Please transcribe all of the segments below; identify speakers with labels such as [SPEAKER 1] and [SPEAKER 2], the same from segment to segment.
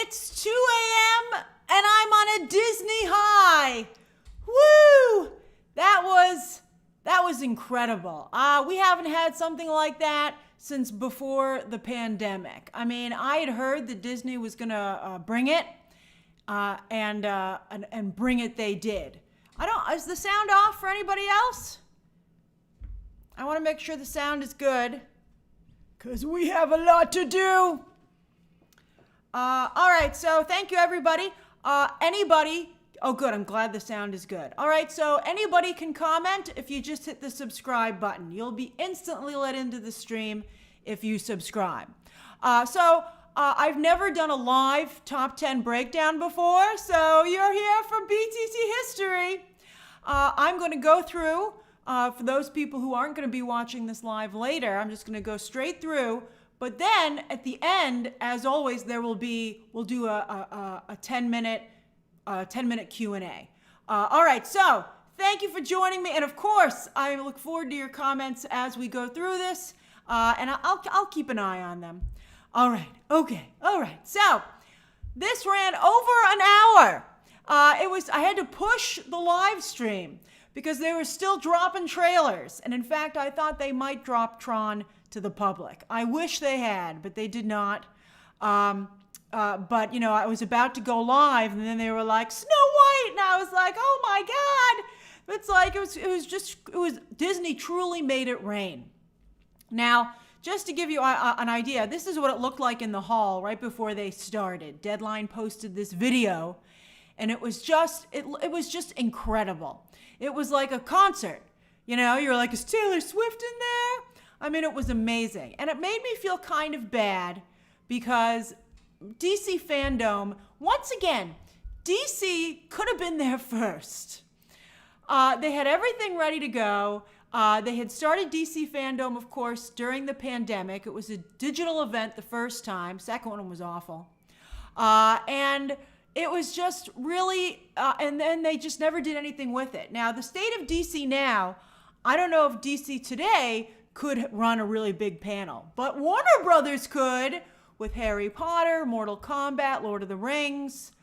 [SPEAKER 1] It's 2 a.m. and I'm on a Disney high. Woo! That was incredible. We haven't had something like that since before the pandemic. I mean, I had heard that Disney was gonna bring it, and bring it they did. Is the sound off for anybody else? I want to make sure the sound is good, because we have a lot to do. All right, so thank you, everybody. Oh, good, I'm glad the sound is good. All right, so anybody can comment if you just hit the subscribe button. You'll be instantly let into the stream if you subscribe. I've never done a live top 10 breakdown before, so you're here for BTC history. I'm going to go through, for those people who aren't going to be watching this live later, I'm just going to go straight through. But then at the end, as always, we'll do a 10-minute Q&A. All right, so thank you for joining me. And of course, I look forward to your comments as we go through this. And I'll keep an eye on them. All right, okay, all right. So this ran over an hour. I had to push the live stream because they were still dropping trailers. And in fact, I thought they might drop Tron to the public. I wish they had, but they did not. But, I was about to go live, and then they were like, Snow White! And I was like, oh my God! It's like, it was Disney truly made it rain. Now, just to give you an idea, this is what it looked like in the hall right before they started. Deadline posted this video, and it was just incredible. It was like a concert. You're like, is Taylor Swift in there? I mean, it was amazing. And it made me feel kind of bad because DC fandom, once again, DC could have been there first. They had everything ready to go. They had started DC fandom, of course, during the pandemic. It was a digital event the first time. Second one was awful. And it was just really, and then they just never did anything with it. Now, the state of DC now, I don't know if DC today could run a really big panel, but Warner Brothers could with Harry Potter, Mortal Kombat, Lord of the Rings.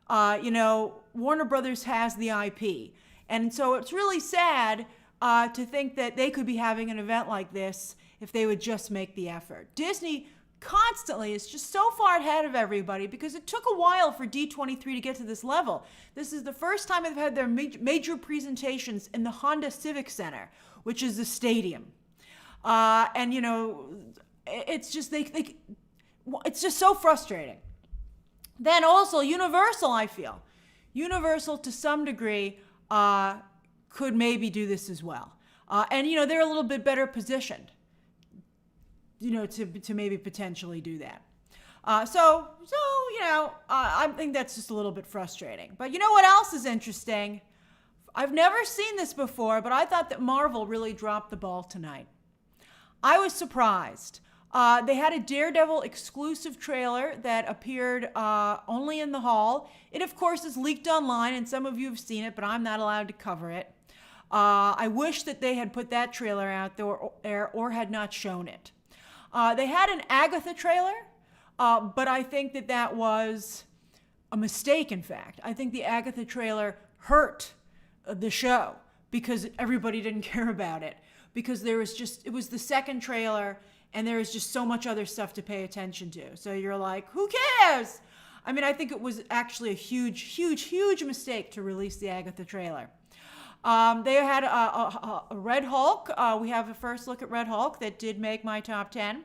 [SPEAKER 1] Warner Brothers has the IP. And so it's really sad to think that they could be having an event like this if they would just make the effort. Disney constantly is just so far ahead of everybody because it took a while for D23 to get to this level. This is the first time they've had their major presentations in the Honda Civic Center, which is the stadium. It's just it's just so frustrating. Then also Universal, I feel. Universal to some degree could maybe do this as well. They're a little bit better positioned, to maybe potentially do that. I think that's just a little bit frustrating. But you know what else is interesting? I've never seen this before, but I thought that Marvel really dropped the ball tonight. I was surprised. They had a Daredevil exclusive trailer that appeared only in the hall. It, of course, is leaked online, and some of you have seen it, but I'm not allowed to cover it. I wish that they had put that trailer out there or had not shown it. They had an Agatha trailer, but I think that was a mistake, in fact. I think the Agatha trailer hurt the show because everybody didn't care about it. Because it was the second trailer, and there was just so much other stuff to pay attention to. So you're like, who cares? I mean, I think it was actually a huge, huge, huge mistake to release the Agatha trailer. They had a Red Hulk. We have a first look at Red Hulk that did make my top 10.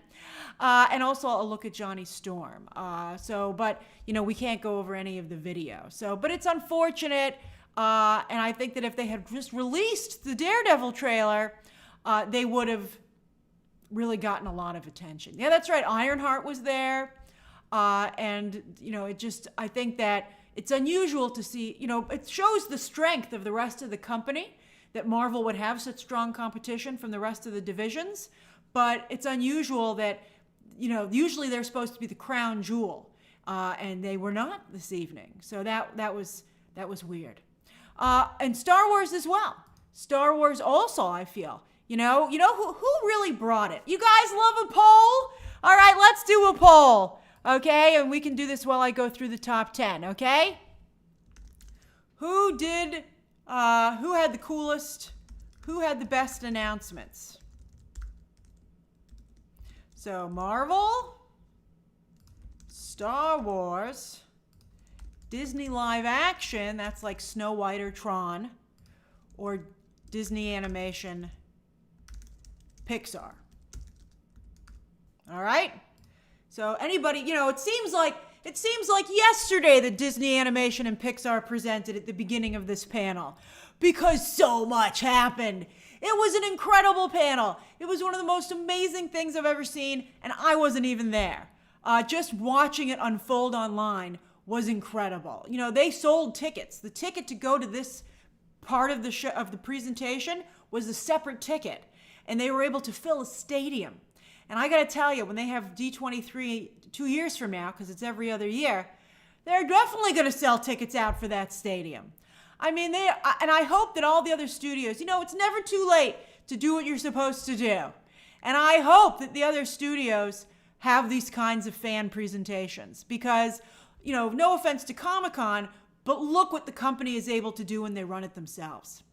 [SPEAKER 1] And also a look at Johnny Storm. But we can't go over any of the video. But it's unfortunate. And I think that if they had just released the Daredevil trailer, they would have really gotten a lot of attention. Yeah, that's right. Ironheart was there. I think that it's unusual to see, it shows the strength of the rest of the company that Marvel would have such strong competition from the rest of the divisions. But it's unusual that, usually they're supposed to be the crown jewel. And they were not this evening. So that was weird. And Star Wars as well. Star Wars also, I feel. Who really brought it? You guys love a poll? All right, let's do a poll. Okay, and we can do this while I go through the top 10, okay? Who had the coolest, who had the best announcements? So Marvel, Star Wars, Disney live action, that's like Snow White or Tron, or Disney animation, Pixar. All right? So anybody, it seems like yesterday that Disney Animation and Pixar presented at the beginning of this panel because so much happened. It was an incredible panel. It was one of the most amazing things I've ever seen, and I wasn't even there. Just watching it unfold online was incredible. They sold tickets. The ticket to go to this part of the show, of the presentation, was a separate ticket, and they were able to fill a stadium. And I got to tell you, when they have D23 2 years from now, because it's every other year, they're definitely going to sell tickets out for that stadium. I mean, and I hope that all the other studios, it's never too late to do what you're supposed to do. And I hope that the other studios have these kinds of fan presentations because, no offense to Comic-Con, but look what the company is able to do when they run it themselves.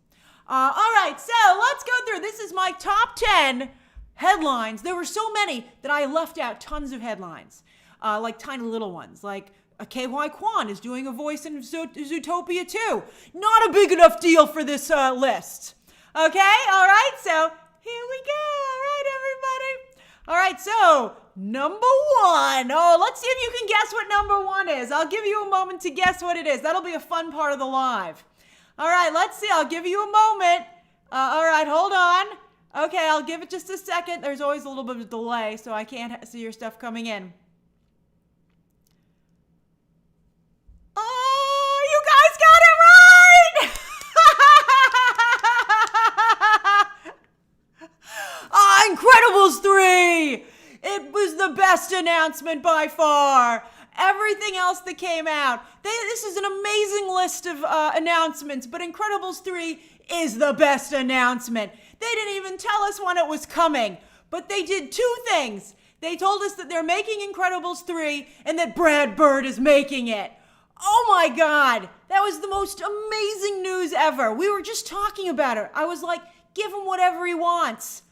[SPEAKER 1] All right, so let's go through. This is my top 10 headlines. There were so many that I left out tons of headlines, like tiny little ones, like KY Kwan is doing a voice in Zootopia 2. Not a big enough deal for this list. Okay, all right, so here we go. All right, everybody. All right, so number 1. Oh, let's see if you can guess what number 1 is. I'll give you a moment to guess what it is. That'll be a fun part of the live. All right, let's see. I'll give you a moment. All right, hold on. Okay, I'll give it just a second. There's always a little bit of a delay, so I can't see your stuff coming in. Oh, you guys got it right! Incredibles 3! It was the best announcement by far. Everything else that came out. This is an amazing list of announcements, but Incredibles 3 is the best announcement. They didn't even tell us when it was coming, but they did 2 things. They told us that they're making Incredibles 3 and that Brad Bird is making it. Oh my God, that was the most amazing news ever. We were just talking about it. I was like, give him whatever he wants.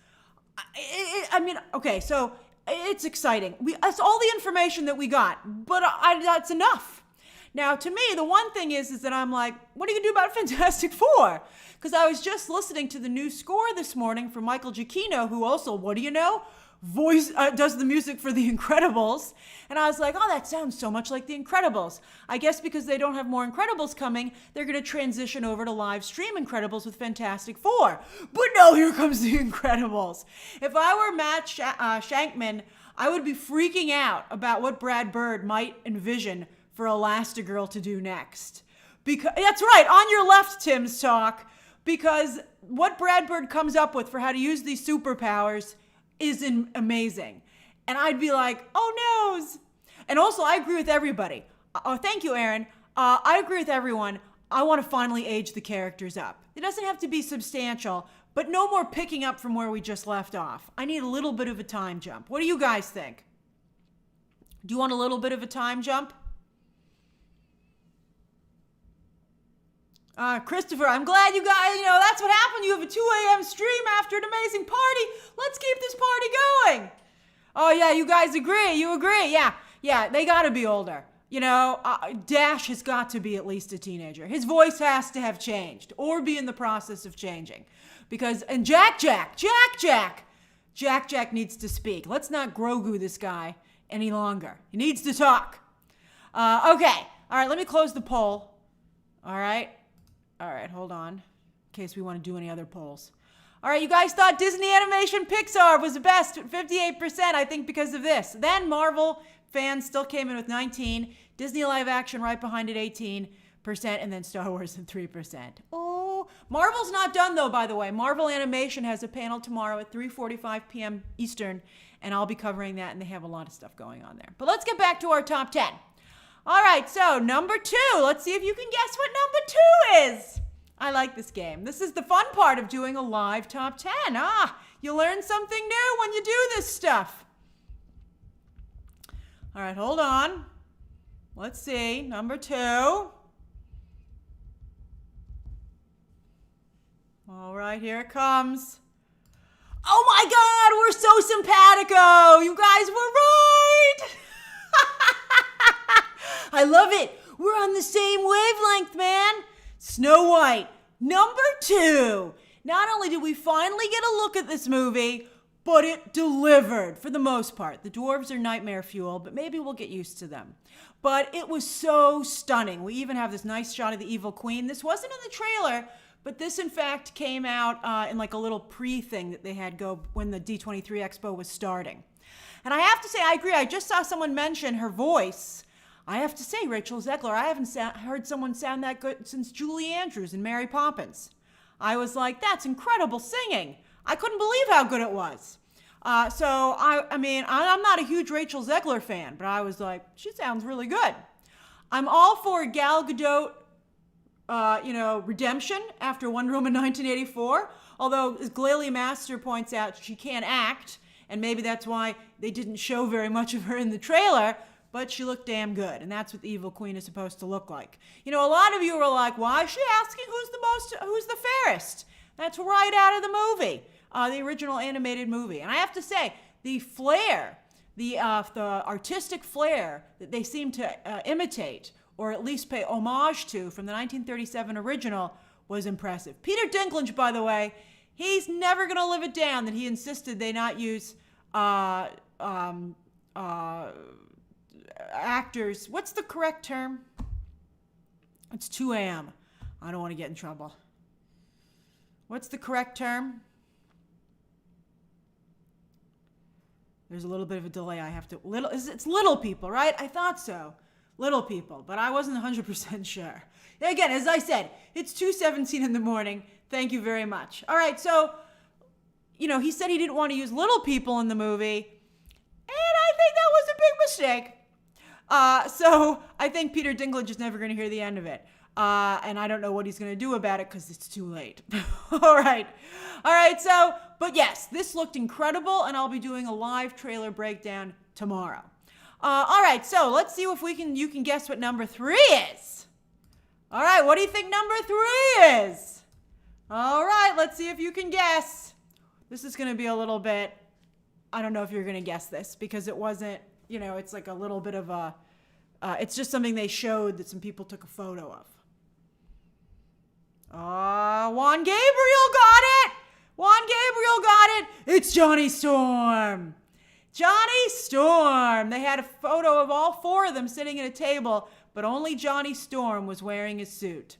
[SPEAKER 1] Okay, so it's exciting. That's all the information that we got, but that's enough. Now, to me, the one thing is that I'm like, what are you going to do about Fantastic Four? Because I was just listening to the new score this morning from Michael Giacchino, who also, what do you know, does the music for The Incredibles. And I was like, oh, that sounds so much like The Incredibles. I guess because they don't have more Incredibles coming, they're going to transition over to live stream Incredibles with Fantastic Four. But no, here comes The Incredibles. If I were Matt Shankman, I would be freaking out about what Brad Bird might envision for Elastigirl to do next. Because that's right, on your left, Tim's talk, because what Brad Bird comes up with for how to use these superpowers is amazing. And I'd be like, oh noes. And also, I agree with everybody. Oh, thank you, Aaron. I agree with everyone. I want to finally age the characters up. It doesn't have to be substantial, but no more picking up from where we just left off. I need a little bit of a time jump. What do you guys think? Do you want a little bit of a time jump? Christopher, I'm glad you guys, that's what happened. You have a 2 a.m. stream after an amazing party. Let's keep this party going. Oh, yeah, you guys agree. You agree. Yeah, they got to be older. Dash has got to be at least a teenager. His voice has to have changed or be in the process of changing. And Jack needs to speak. Let's not Grogu this guy any longer. He needs to talk. Okay. All right, let me close the poll. All right, hold on, in case we want to do any other polls. All right, you guys thought Disney Animation Pixar was the best at 58%, I think because of this. Then Marvel fans still came in with 19, Disney live action right behind it 18%, and then Star Wars at 3%. Oh, Marvel's not done though, by the way. Marvel Animation has a panel tomorrow at 3:45 p.m. Eastern, and I'll be covering that, and they have a lot of stuff going on there. But let's get back to our top 10. All right, so number 2. Let's see if you can guess what number 2 is. I like this game. This is the fun part of doing a live top 10. You learn something new when you do this stuff. All right, hold on. Let's see. Number 2. All right, here it comes. Oh my God, we're so simpatico. You guys were right. I love it. We're on the same wavelength, man. Snow White, number 2. Not only did we finally get a look at this movie, but it delivered for the most part. The dwarves are nightmare fuel, but maybe we'll get used to them. But it was so stunning. We even have this nice shot of the evil queen. This wasn't in the trailer, but this in fact came out in like a little pre-thing that they had go when the D23 Expo was starting. And I have to say, I agree. I just saw someone mention her voice. I have to say, Rachel Zegler, I haven't heard someone sound that good since Julie Andrews in Mary Poppins. I was like, that's incredible singing. I couldn't believe how good it was. So I mean, I'm not a huge Rachel Zegler fan, but I was like, she sounds really good. I'm all for Gal Gadot, redemption after Wonder Woman 1984. Although, as Glalie Master points out, she can't act, and maybe that's why they didn't show very much of her in the trailer. But she looked damn good, and that's what the evil queen is supposed to look like. You know, a lot of you were like, why is she asking who's the fairest? That's right out of the movie, the original animated movie. And I have to say, the flair, the artistic flair that they seem to imitate, or at least pay homage to from the 1937 original, was impressive. Peter Dinklage, by the way, he's never going to live it down that he insisted they not use actors. What's the correct term? It's 2 a.m. I don't want to get in trouble. What's the correct term? There's a little bit of a delay. I have to it's little people, right? I thought so. Little people, but I wasn't 100% sure. Again, as I said, it's 2:17 in the morning. Thank you very much. All right, so he said he didn't want to use little people in the movie, and I think that was a big mistake. So I think Peter Dinklage is never going to hear the end of it. And I don't know what he's going to do about it because it's too late. All right. So, but yes, this looked incredible, and I'll be doing a live trailer breakdown tomorrow. All right. So let's see if you can guess what number 3 is. All right. What do you think number 3 is? All right. Let's see if you can guess. This is going to be a little bit, I don't know if you're going to guess this because it wasn't, it's like a little bit of a, it's just something they showed that some people took a photo of. Juan Gabriel got it! Juan Gabriel got it! It's Johnny Storm! Johnny Storm! They had a photo of all 4 of them sitting at a table, but only Johnny Storm was wearing his suit.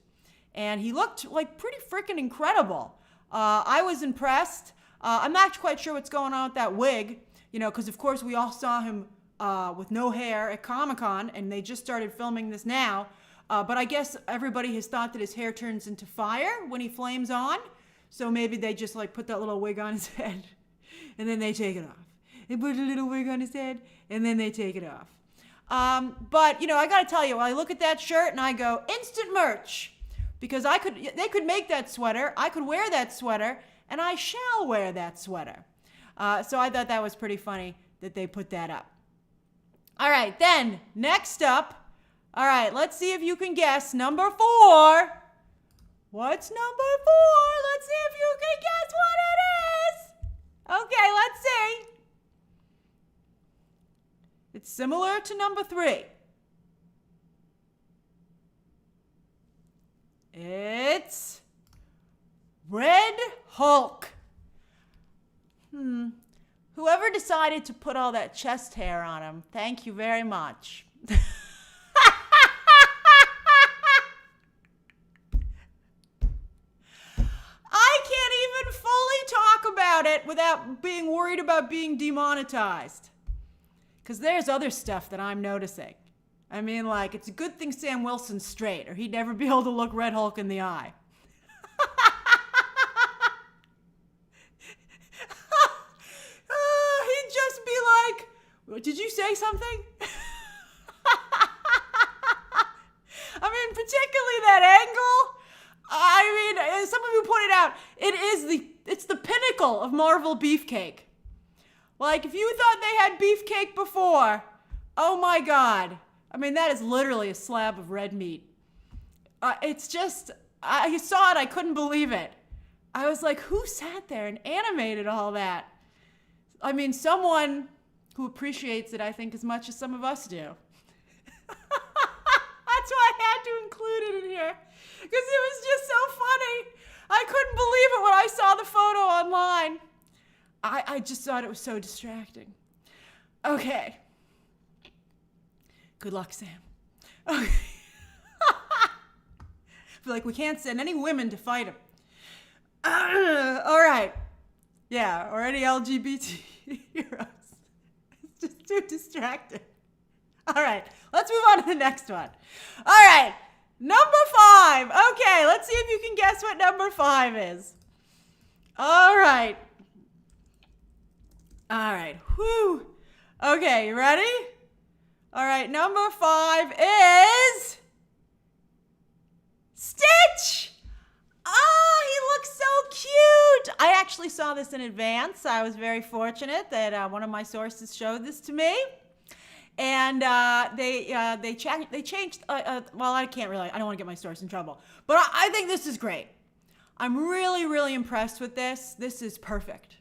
[SPEAKER 1] And he looked like pretty freaking incredible. I was impressed. I'm not quite sure what's going on with that wig, because of course we all saw him with no hair at Comic-Con, and they just started filming this now. But I guess everybody has thought that his hair turns into fire when he flames on. So maybe they just put that little wig on his head and then they take it off. They put a little wig on his head and then they take it off. But I got to tell you, I look at that shirt and I go, instant merch. Because they could make that sweater. I could wear that sweater, and I shall wear that sweater. So I thought that was pretty funny that they put that up. All right, then next up. All right, let's see if you can guess number 4. What's number 4? Let's see if you can guess what it is. Okay, let's see. It's similar to number 3. It's Red Hulk. Whoever decided to put all that chest hair on him, thank you very much. About it without being worried about being demonetized. Because there's other stuff that I'm noticing. I mean, it's a good thing Sam Wilson's straight, or he'd never be able to look Red Hulk in the eye. He'd just be like, did you say something? I mean, particularly that angle. I mean, as some of you pointed out, it's the pinnacle of Marvel beefcake. If you thought they had beefcake before, Oh my God. I mean, that is literally a slab of red meat. It's just, I saw it, I couldn't believe it. I was like, who sat there and animated all that? I mean, someone who appreciates it, I think, as much as some of us do. That's why I had to include it in here, because it was just so funny. I couldn't believe it when I saw the photo online. I just thought it was so distracting. Okay. Good luck, Sam. Okay. I feel like we can't send any women to fight him. All right. Yeah, or any LGBT heroes. It's just too distracting. All right, let's move on to the next one. All right, number 5. Okay, let's see if you can guess what number 5 is. All right. All right, whew. Okay, you ready? All right, number 5 is Stitch. Oh, he looks so cute. I actually saw this in advance. I was very fortunate that one of my sources showed this to me. And they changed, well, I don't want to get my source in trouble. But I think this is great. I'm really, really impressed with this. This is perfect.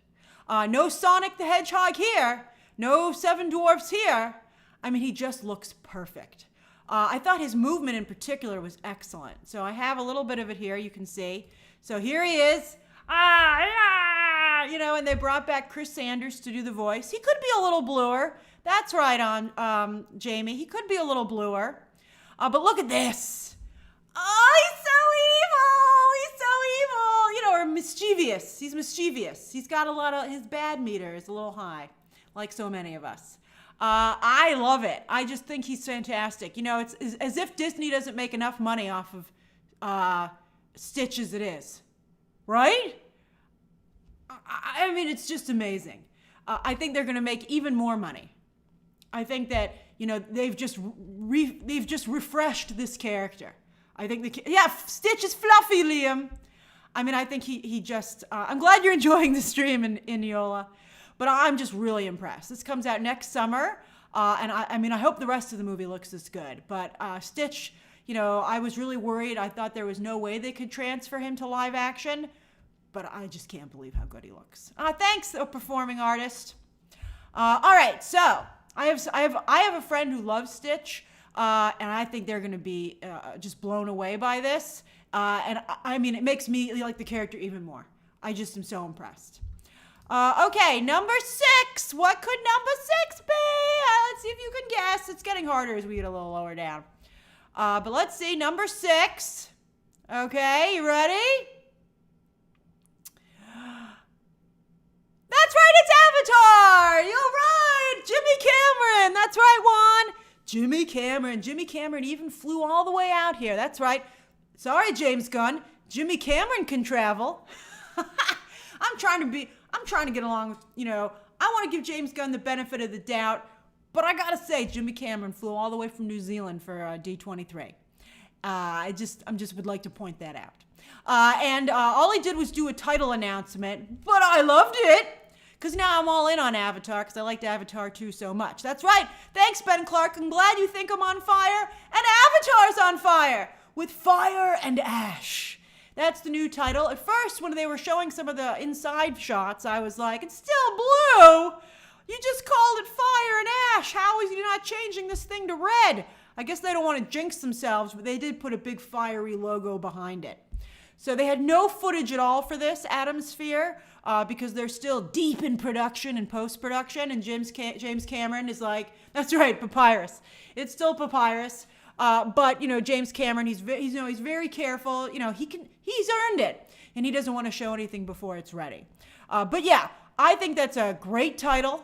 [SPEAKER 1] No Sonic the Hedgehog here. No Seven Dwarfs here. I mean, he just looks perfect. I thought his movement in particular was excellent. So I have a little bit of it here, you can see. So here he is. You know, and they brought back Chris Sanders to do the voice. He could be a little bluer. That's right, Jamie. He could be a little bluer. But look at this. Oh, he's so evil. He's so evil. You know, or mischievous. He's mischievous. He's got his bad meter is a little high, like so many of us. I love it. I just think he's fantastic. You know, it's as if Disney doesn't make enough money off of Stitch as it is. Right? I mean, it's just amazing. I think they're going to make even more money. I think that, you know, they've just refreshed this character. I think Stitch is fluffy, Liam. I mean, I think he just, I'm glad you're enjoying the stream in Neola. But I'm just really impressed. This comes out next summer, and I mean, I hope the rest of the movie looks as good. But Stitch, you know, I was really worried. I thought there was no way they could transfer him to live action, but I just can't believe how good he looks. Thanks, a performing artist. All right, so I have a friend who loves Stitch, and I think they're going to be just blown away by this. And I mean, it makes me like the character even more. I just am so impressed. Okay, number 6. What could number 6 be? Let's see if you can guess. It's getting harder as we get a little lower down. But let's see, number 6. Okay, you ready? That's right, it's Avatar! You're right! Jimmy Cameron! That's right, Juan! Jimmy Cameron even flew all the way out here. That's right. Sorry, James Gunn. Jimmy Cameron can travel. I'm trying to get along with, you know, I want to give James Gunn the benefit of the doubt, but I gotta say, Jimmy Cameron flew all the way from New Zealand for D23. I just would like to point that out. And all he did was do a title announcement, but I loved it, because now I'm all in on Avatar, because I liked Avatar 2 so much. That's right. Thanks, Ben Clark. I'm glad you think I'm on fire, and Avatar's on fire, with fire and ash. That's the new title. At first, when they were showing some of the inside shots, I was like, it's still blue. You just called it fire and ash. How is he not changing this thing to red? I guess they don't want to jinx themselves, but they did put a big fiery logo behind it. So they had no footage at all for this Atomsphere because they're still deep in production and post-production. And James Cameron is like, that's right, papyrus. It's still papyrus. But you know, James Cameron, he's very careful. You know, he's earned it, and he doesn't want to show anything before it's ready. But yeah, I think that's a great title.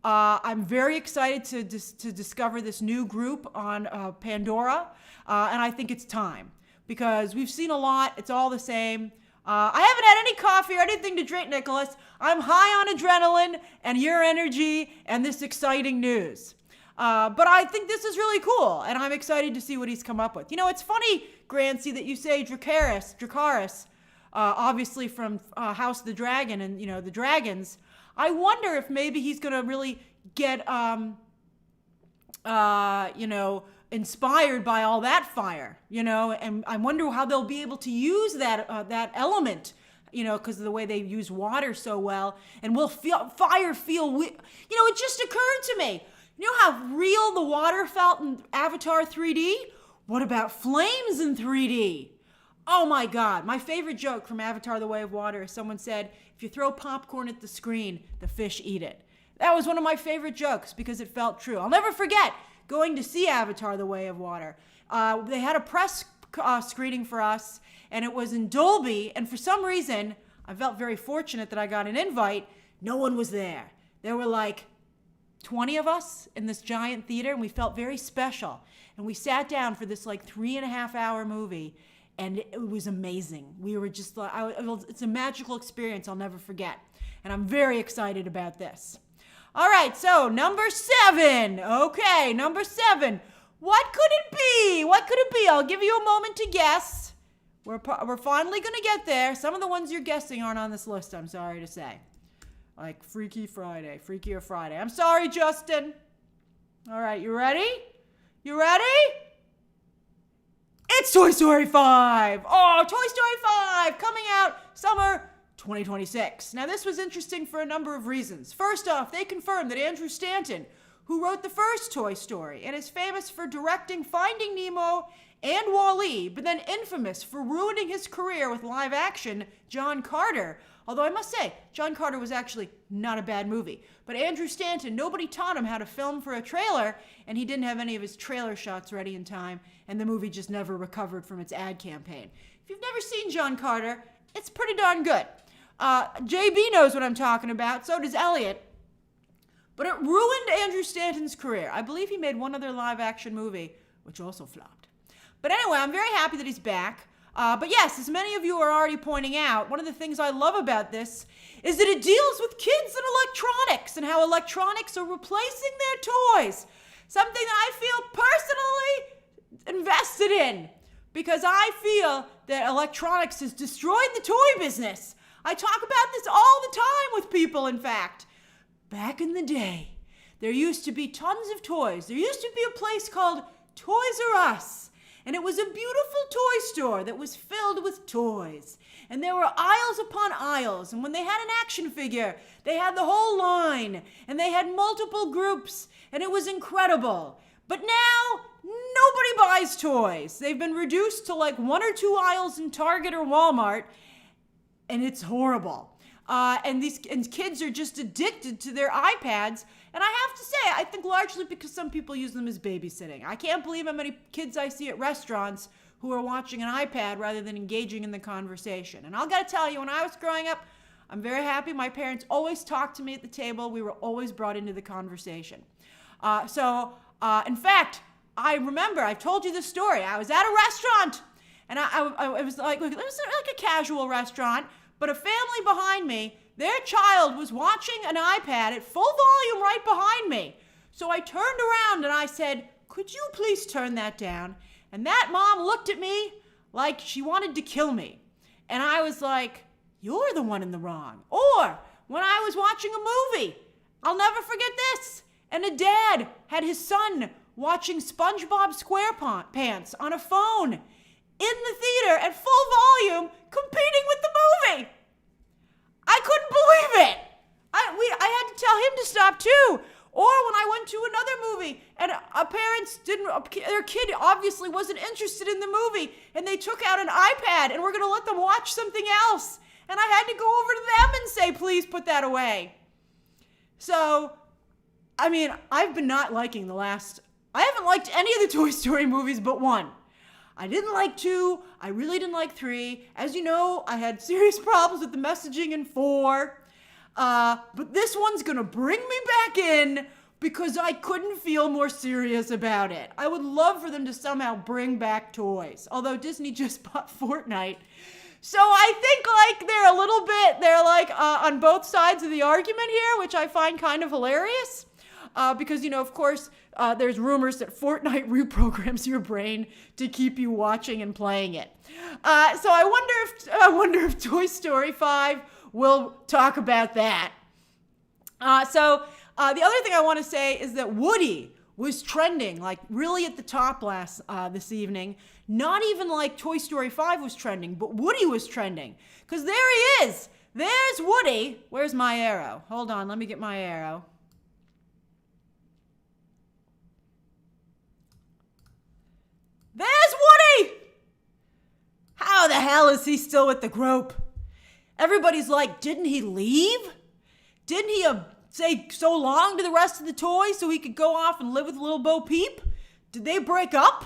[SPEAKER 1] I'm very excited to discover this new group on Pandora, and I think it's time because we've seen a lot. It's all the same. I haven't had any coffee or anything to drink, Nicholas. I'm high on adrenaline and your energy and this exciting news. But I think this is really cool, and I'm excited to see what he's come up with. You know, it's funny, Grancy, that you say Dracarys, obviously from House of the Dragon and, you know, the dragons. I wonder if maybe he's going to really get inspired by all that fire, and I wonder how they'll be able to use that element, because of the way they use water so well, and will it just occurred to me, you know how real the water felt in Avatar 3D? What about flames in 3D? Oh my God, my favorite joke from Avatar The Way of Water is someone said, if you throw popcorn at the screen, the fish eat it. That was one of my favorite jokes because it felt true. I'll never forget going to see Avatar The Way of Water. They had a press screening for us, and it was in Dolby, and for some reason, I felt very fortunate that I got an invite. No one was there. There were like 20 of us in this giant theater, and we felt very special. And we sat down for this like 3.5-hour movie, and it was amazing. We were just like, it's a magical experience I'll never forget. And I'm very excited about this. All right, so number 7. Okay, number 7. What could it be? What could it be? I'll give you a moment to guess. We're finally going to get there. Some of the ones you're guessing aren't on this list, I'm sorry to say. Like Freakier Friday. I'm sorry, Justin. All right, you ready? You ready? It's Toy Story 5. Oh, Toy Story 5 coming out summer 2026. Now, this was interesting for a number of reasons. First off, they confirmed that Andrew Stanton, who wrote the first Toy Story and is famous for directing Finding Nemo and Wall-E, but then infamous for ruining his career with live-action John Carter. Although I must say, John Carter was actually not a bad movie. But Andrew Stanton, nobody taught him how to film for a trailer, and he didn't have any of his trailer shots ready in time, and the movie just never recovered from its ad campaign. If you've never seen John Carter, it's pretty darn good. JB knows what I'm talking about, so does Elliot. But it ruined Andrew Stanton's career. I believe he made one other live-action movie, which also flopped. But anyway, I'm very happy that he's back. But yes, as many of you are already pointing out, one of the things I love about this is that it deals with kids and electronics and how electronics are replacing their toys. Something that I feel personally invested in because I feel that electronics has destroyed the toy business. I talk about this all the time with people, in fact. Back in the day, there used to be tons of toys. There used to be a place called Toys R Us. And it was a beautiful toy store that was filled with toys. And there were aisles upon aisles. And when they had an action figure, they had the whole line. And they had multiple groups. And it was incredible. But now, nobody buys toys. They've been reduced to like 1 or 2 aisles in Target or Walmart. And it's horrible. And kids are just addicted to their iPads. And I have to say, I think largely because some people use them as babysitting. I can't believe how many kids I see at restaurants who are watching an iPad rather than engaging in the conversation. And I'll gotta tell you, when I was growing up, I'm very happy. My parents always talked to me at the table. We were always brought into the conversation. In fact, I remember, I've told you this story. I was at a restaurant, and it was like a casual restaurant, but a family behind me, their child was watching an iPad at full volume right behind me. So I turned around and I said, "Could you please turn that down?" And that mom looked at me like she wanted to kill me. And I was like, "You're the one in the wrong." Or when I was watching a movie, I'll never forget this. And a dad had his son watching SpongeBob SquarePants on a phone in the theater at full volume, competing with the movie. I couldn't believe it. I had to tell him to stop too. Or when I went to another movie and their kid obviously wasn't interested in the movie and they took out an iPad and were going to let them watch something else. And I had to go over to them and say, "Please put that away." So, I mean, I've been not liking I haven't liked any of the Toy Story movies but one. I didn't like 2. I really didn't like 3. As you know, I had serious problems with the messaging in 4. But this one's going to bring me back in because I couldn't feel more serious about it. I would love for them to somehow bring back toys. Although Disney just bought Fortnite. So I think they're on both sides of the argument here, which I find kind of hilarious. Because, of course, there's rumors that Fortnite reprograms your brain to keep you watching and playing it. So I wonder if Toy Story 5 will talk about that. The other thing I want to say is that Woody was trending, like really at the top this evening. Not even like Toy Story 5 was trending, but Woody was trending. Because there he is. There's Woody. Where's my arrow? Hold on, let me get my arrow. There's Woody! How the hell is he still with the group? Everybody's like, didn't he leave? Didn't he say so long to the rest of the toys so he could go off and live with little Bo Peep? Did they break up?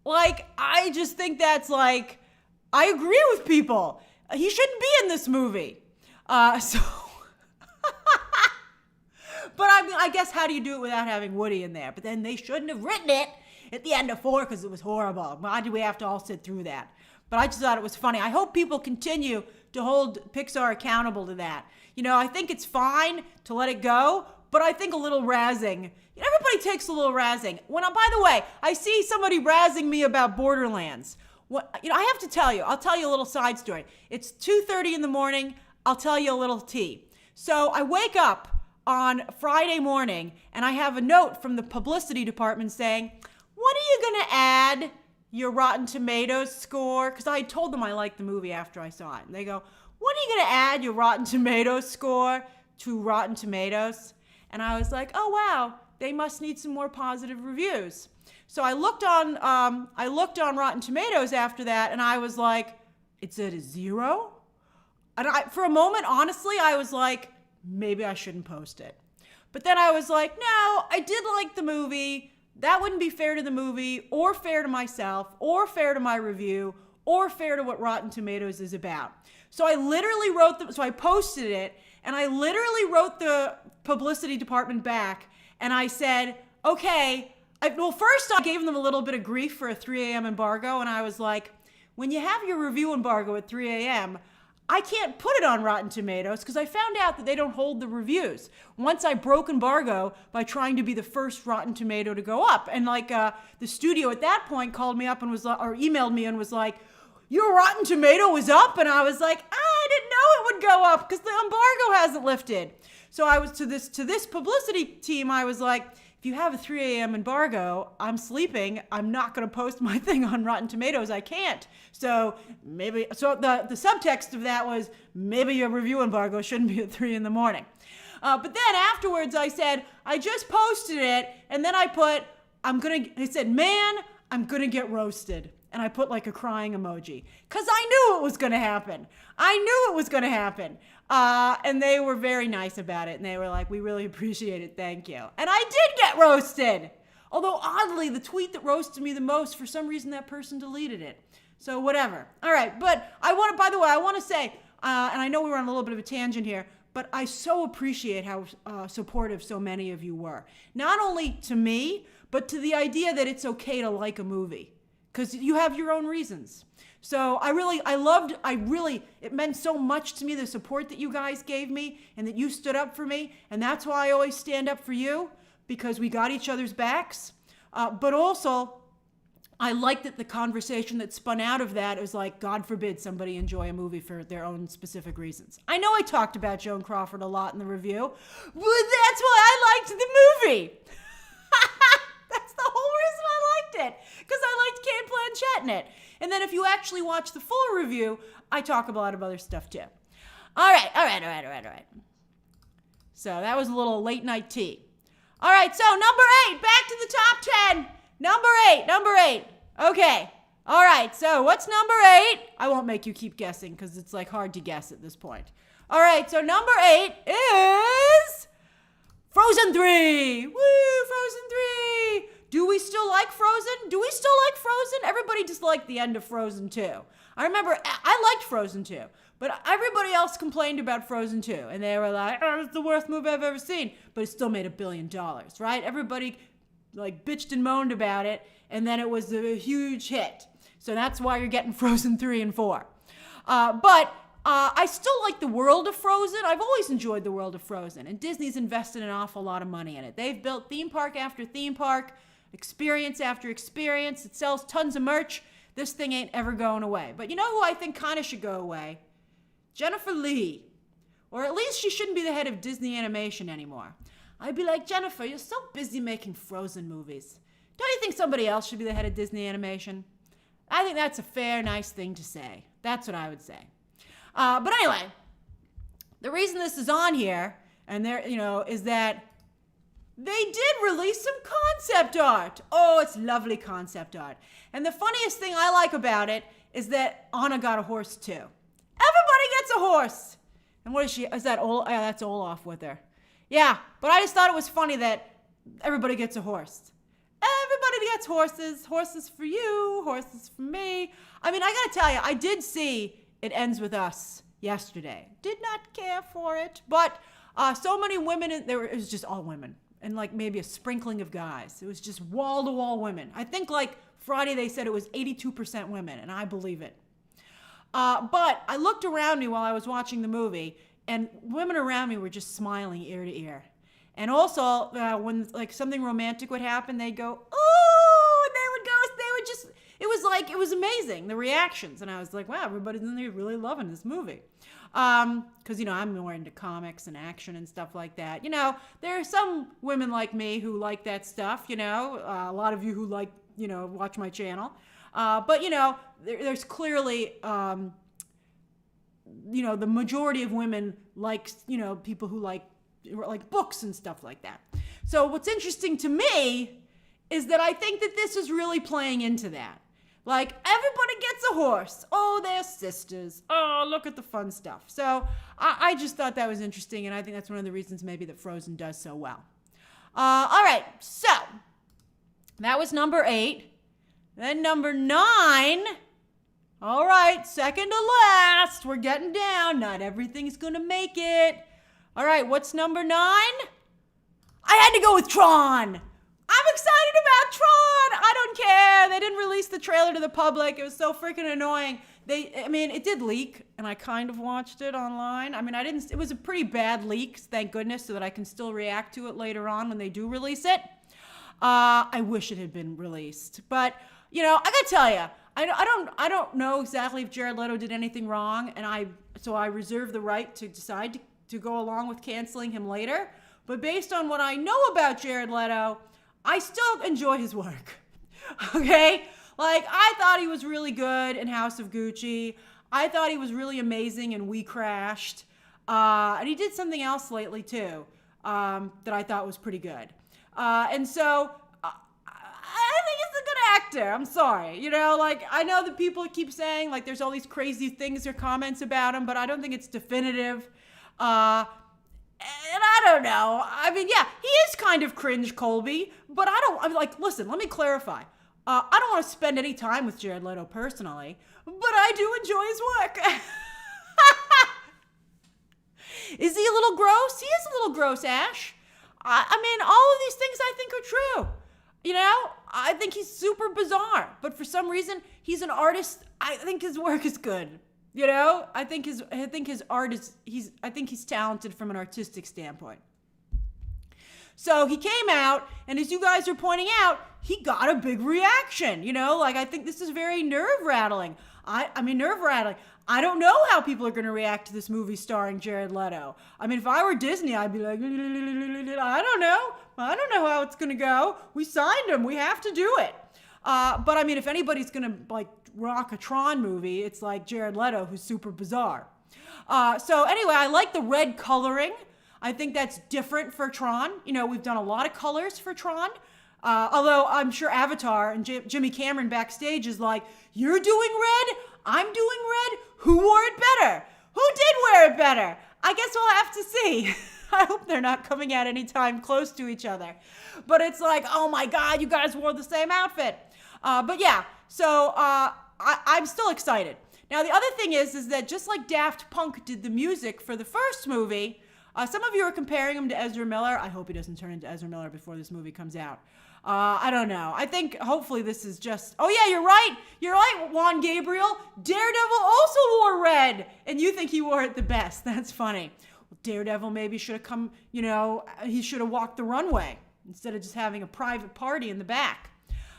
[SPEAKER 1] Like, I just think that's like, I agree with people. He shouldn't be in this movie. So, but I mean, I guess how do you do it without having Woody in there? But then they shouldn't have written it at the end of 4 because it was horrible. Why do we have to all sit through that? But I just thought it was funny. I hope people continue to hold Pixar accountable to that. You know, I think it's fine to let it go, but I think a little razzing. Everybody takes a little razzing. By the way, I see somebody razzing me about Borderlands. I have to tell you, I'll tell you a little side story. It's 2:30 in the morning. I'll tell you a little tea. So I wake up on Friday morning and I have a note from the publicity department saying, when are you going to add your Rotten Tomatoes score? Because I told them I liked the movie after I saw it. And they go, when are you going to add your Rotten Tomatoes score to Rotten Tomatoes? And I was like, oh, wow, they must need some more positive reviews. So I looked on Rotten Tomatoes after that, and I was like, it's at a 0? And for a moment, honestly, I was like, maybe I shouldn't post it. But then I was like, no, I did like the movie. That wouldn't be fair to the movie, or fair to myself, or fair to my review, or fair to what Rotten Tomatoes is about. So I literally so I posted it, and I literally wrote the publicity department back, and I said, okay, first I gave them a little bit of grief for a 3 a.m. embargo, and I was like, when you have your review embargo at 3 a.m., I can't put it on Rotten Tomatoes because I found out that they don't hold the reviews. Once I broke embargo by trying to be the first Rotten Tomato to go up. And the studio at that point called me up and or emailed me and was like, your Rotten Tomato was up? And I was like, I didn't know it would go up because the embargo hasn't lifted. So I was to this publicity team, I was like, if you have a 3 a.m. embargo, I'm sleeping. I'm not going to post my thing on Rotten Tomatoes. I can't. So the subtext of that was maybe your review embargo shouldn't be at 3 in the morning. But then afterwards I said, I just posted it. And then I put, I said, man, I'm going to get roasted. And I put like a crying emoji because I knew it was going to happen. And they were very nice about it. And they were like, we really appreciate it. Thank you. And I did get roasted. Although oddly, the tweet that roasted me the most, for some reason, that person deleted it. So whatever. All right. But by the way, I want to say, and I know we were on a little bit of a tangent here, but I so appreciate how supportive so many of you were. Not only to me, but to the idea that it's okay to like a movie. Because you have your own reasons. So it meant so much to me, the support that you guys gave me and that you stood up for me. And that's why I always stand up for you, because we got each other's backs. But also, I liked that the conversation that spun out of that was like, God forbid somebody enjoy a movie for their own specific reasons. I know I talked about Joan Crawford a lot in the review, but that's why I liked the movie. That's the whole reason I liked it, because I liked Kate Blanchett in it. And then if you actually watch the full review, I talk a lot of other stuff too. All right. So that was a little late night tea. All right, so number 8, back to the top 10. Number 8. Okay. All right, so what's number 8? I won't make you keep guessing because it's like hard to guess at this point. All right, so number 8 is Frozen 3. Woo, Frozen 3. Do we still like Frozen? Everybody disliked the end of Frozen 2. I remember I liked Frozen 2, but everybody else complained about Frozen 2. And they were like, oh, it's the worst movie I've ever seen. But it still made $1 billion, right? Everybody like bitched and moaned about it. And then it was a huge hit. So that's why you're getting Frozen 3 and 4. But I still like the world of Frozen. I've always enjoyed the world of Frozen. And Disney's invested an awful lot of money in it. They've built theme park after theme park, experience after experience. It sells tons of merch. This thing ain't ever going away. But you know who I think kind of should go away? Jennifer Lee. Or at least she shouldn't be the head of Disney Animation anymore. I'd be like, Jennifer, you're so busy making Frozen movies. Don't you think somebody else should be the head of Disney Animation? I think that's a fair, nice thing to say. That's what I would say. But anyway, the reason this is on here, and there, is that they did release some concept art. Oh, it's lovely concept art. And the funniest thing I like about it is that Anna got a horse too. Everybody gets a horse. And what is she? Is that Olaf? Yeah, that's Olaf with her. Yeah, but I just thought it was funny that everybody gets a horse. Everybody gets horses. Horses for you, horses for me. I mean, I gotta tell you, I did see It Ends With Us yesterday. Did not care for it, but so many women, it was just all women. And like maybe a sprinkling of guys. It was just wall-to-wall women. I think like Friday they said it was 82% women, and I believe it. But I looked around me while I was watching the movie, and women around me were just smiling ear to ear. And also, when like something romantic would happen, they'd go, "Ooh!" And they would just, it was amazing, the reactions. And I was like, wow, everybody's in there really loving this movie. Because, I'm more into comics and action and stuff like that. There are some women like me who like that stuff, a lot of you who like, watch my channel. But, there's clearly, the majority of women like, people who like books and stuff like that. So what's interesting to me is that I think that this is really playing into that. Like, everybody gets a horse. Oh, they're sisters. Oh, look at the fun stuff. So I just thought that was interesting, and I think that's one of the reasons maybe that Frozen does so well. All right, so that was number 8. Then number 9. All right, second to last. We're getting down. Not everything's going to make it. All right, what's number 9? I had to go with Tron. I'm excited about Tron. I don't care. They didn't release the trailer to the public. It was so freaking annoying. It did leak, and I kind of watched it online. It was a pretty bad leak, thank goodness, so that I can still react to it later on when they do release it. I wish it had been released. But, I gotta tell you, I don't know exactly if Jared Leto did anything wrong, and so I reserve the right to decide to go along with canceling him later. But based on what I know about Jared Leto, I still enjoy his work, okay? Like, I thought he was really good in House of Gucci. I thought he was really amazing in We Crashed. And he did something else lately, too, that I thought was pretty good. And so, I think he's a good actor. I'm sorry. I know that people keep saying, like, there's all these crazy things or comments about him, but I don't think it's definitive. And I don't know. Yeah, he is kind of cringe, Colby, but listen, let me clarify. I don't want to spend any time with Jared Leto personally, but I do enjoy his work. Is he a little gross? He is a little gross, Ash. All of these things I think are true. I think he's super bizarre, but for some reason, he's an artist. I think his work is good. I think his art is, I think he's talented from an artistic standpoint. So he came out, and as you guys are pointing out, he got a big reaction, I think this is very nerve-rattling. Nerve-rattling. I don't know how people are going to react to this movie starring Jared Leto. If I were Disney, I'd be like, I don't know how it's going to go. We signed him. We have to do it. But if anybody's going to rock a Tron movie, it's like Jared Leto, who's super bizarre. So anyway, I like the red coloring. I think that's different for Tron. We've done a lot of colors for Tron. Although I'm sure Avatar and Jimmy Cameron backstage is like, you're doing red, I'm doing red, who wore it better? Who did wear it better? I guess we'll have to see. I hope they're not coming out anytime close to each other. But it's like, oh my God, you guys wore the same outfit. But yeah, so I'm still excited. Now, the other thing is that just like Daft Punk did the music for the first movie, some of you are comparing him to Ezra Miller. I hope he doesn't turn into Ezra Miller before this movie comes out. I don't know. I think hopefully this is just, oh yeah, you're right. You're right, Juan Gabriel. Daredevil also wore red, and you think he wore it the best. That's funny. Well, Daredevil maybe should have come, he should have walked the runway instead of just having a private party in the back.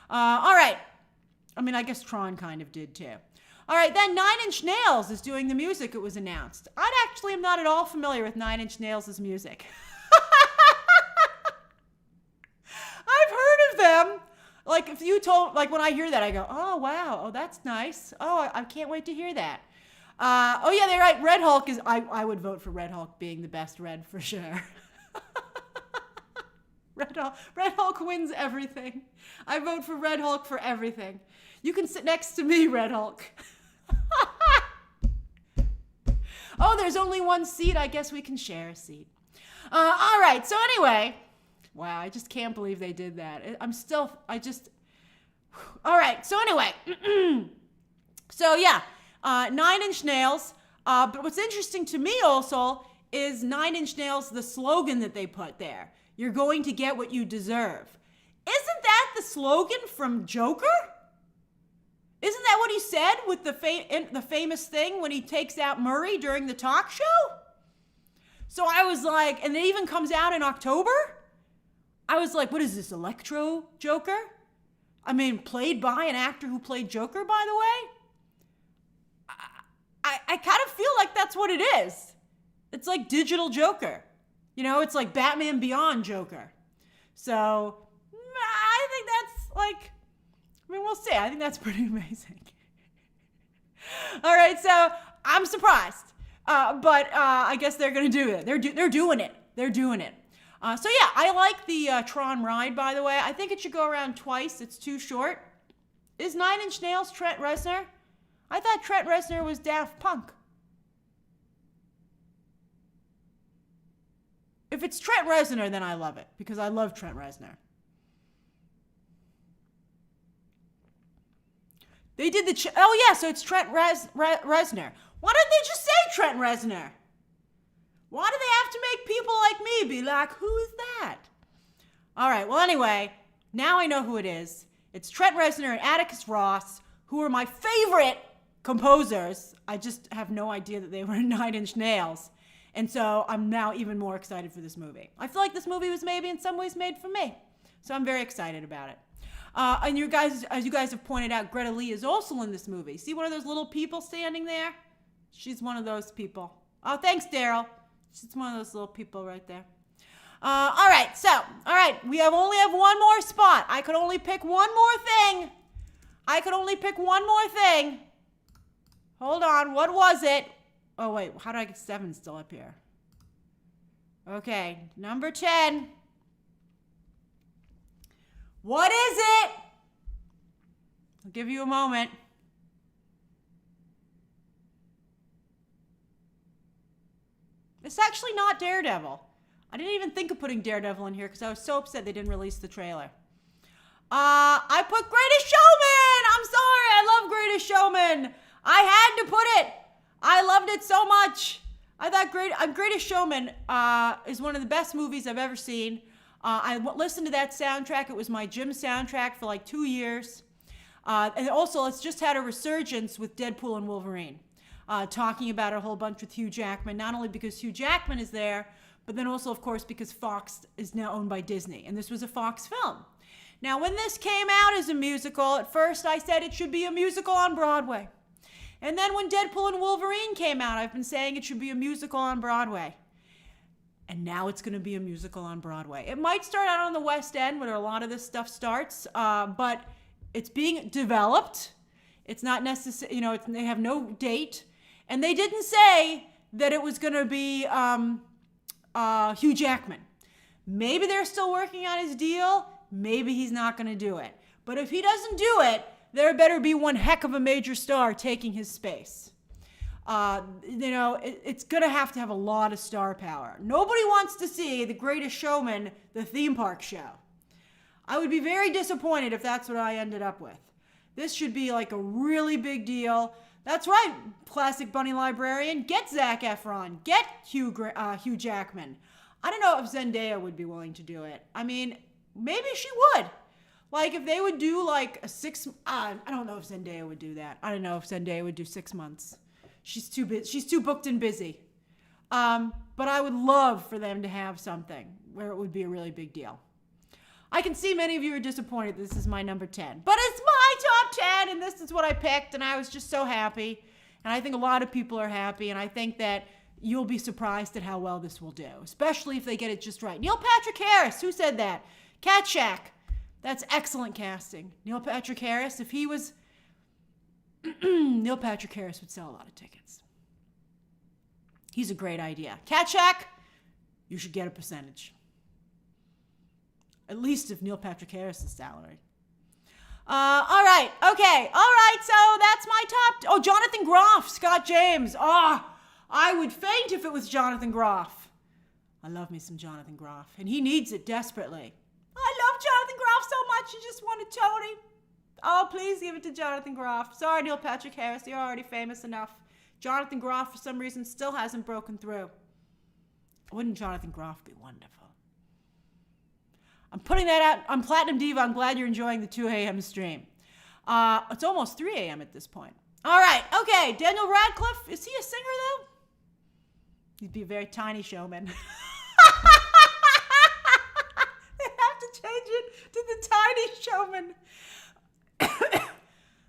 [SPEAKER 1] All right. I guess Tron kind of did too. All right, then 9 Inch Nails is doing the music, it was announced. I actually am not at all familiar with 9 Inch Nails' music. them. Like if you told, like when I hear that, I go, oh wow, oh that's nice. Oh, I can't wait to hear that. Oh yeah, they're right. Red Hulk is. I would vote for Red Hulk being the best Red for sure. Red Hulk wins everything. I vote for Red Hulk for everything. You can sit next to me, Red Hulk. Oh, there's only one seat. I guess we can share a seat. All right. So anyway, wow, I just can't believe they did that. All right. So anyway, so yeah, 9 Inch Nails. But what's interesting to me also is 9 Inch Nails, the slogan that they put there. You're going to get what you deserve. Isn't that the slogan from Joker? Isn't that what he said with the famous thing when he takes out Murray during the talk show? So I was like, and it even comes out in October? I was like, what is this, Electro Joker? I mean, played by an actor who played Joker, by the way? I kind of feel like that's what it is. It's like digital Joker. You know, it's like Batman Beyond Joker. So I think that's like, I mean, we'll see. I think that's pretty amazing. All right, so I'm surprised. But I guess they're going to do it. They're doing it. They're doing it. So yeah, I like the Tron ride, by the way. I think it should go around twice. It's too short. Is 9 Inch Nails Trent Reznor? I thought Trent Reznor was Daft Punk. If it's Trent Reznor, then I love it, because I love Trent Reznor. They did oh yeah, so it's Trent Reznor. Why didn't they just say Trent Reznor? Why do they have to make people like me be like, who is that? All right, well anyway, now I know who it is. It's Trent Reznor and Atticus Ross, who are my favorite composers. I just have no idea that they were in 9 Inch Nails. And so I'm now even more excited for this movie. I feel like this movie was maybe in some ways made for me. So I'm very excited about it. And you guys, as you guys have pointed out, Greta Lee is also in this movie. See one of those little people standing there? She's one of those people. Oh, thanks, Daryl. She's one of those little people right there. All right, we only have one more spot. I could only pick one more thing. Hold on, what was it? Oh, wait, how did I get 7 still up here? Okay, number 10. What is it? I'll give you a moment. It's actually not Daredevil. I didn't even think of putting Daredevil in here because I was so upset they didn't release the trailer. I put Greatest Showman! I'm sorry, I love Greatest Showman. I had to put it. I loved it so much. I thought Greatest Showman is one of the best movies I've ever seen. I listened to that soundtrack. It was my gym soundtrack for like 2 years. And also, it's just had a resurgence with Deadpool and Wolverine. Talking about a whole bunch with Hugh Jackman, not only because Hugh Jackman is there, but then also, of course, because Fox is now owned by Disney. And this was a Fox film. Now, when this came out as a musical, at first I said it should be a musical on Broadway. And then when Deadpool and Wolverine came out, I've been saying it should be a musical on Broadway. And now it's going to be a musical on Broadway. It might start out on the West End where a lot of this stuff starts, but it's being developed. It's not necessary, they have no date. And they didn't say that it was going to be Hugh Jackman. Maybe they're still working on his deal. Maybe he's not going to do it. But if he doesn't do it, there better be one heck of a major star taking his space. It's going to have a lot of star power. Nobody wants to see The Greatest Showman, the theme park show. I would be very disappointed if that's what I ended up with. This should be like a really big deal. That's right, Classic Bunny Librarian. Get Zac Efron. Get Hugh Jackman. I don't know if Zendaya would be willing to do it. I mean, maybe she would. Like, if they would do like a 6... I don't know if Zendaya would do that. I don't know if Zendaya would do 6 months. She's too booked and busy. But I would love for them to have something where it would be a really big deal. I can see many of you are disappointed this is my number 10. But it's my top 10, and this is what I picked, and I was just so happy. And I think a lot of people are happy, and I think that you'll be surprised at how well this will do, especially if they get it just right. Neil Patrick Harris, who said that? Cat Shack. That's excellent casting. Neil Patrick Harris, if he was... Neil Patrick Harris would sell a lot of tickets. He's a great idea. Cat Shack, you should get a percentage. At least of Neil Patrick Harris's salary. All right. Okay. All right. So that's my top. Oh, Jonathan Groff, Scott James. Oh, I would faint if it was Jonathan Groff. I love me some Jonathan Groff, and he needs it desperately. I love Jonathan Groff so much. He just won a Tony. Oh, please give it to Jonathan Groff. Sorry, Neil Patrick Harris. You're already famous enough. Jonathan Groff, for some reason, still hasn't broken through. Wouldn't Jonathan Groff be wonderful? I'm putting that out. I'm Platinum Diva. I'm glad you're enjoying the 2 a.m. stream. It's almost 3 a.m. at this point. All right. Okay. Daniel Radcliffe. Is he a singer, though? He'd be a very tiny showman. They have to change it to the tiny showman.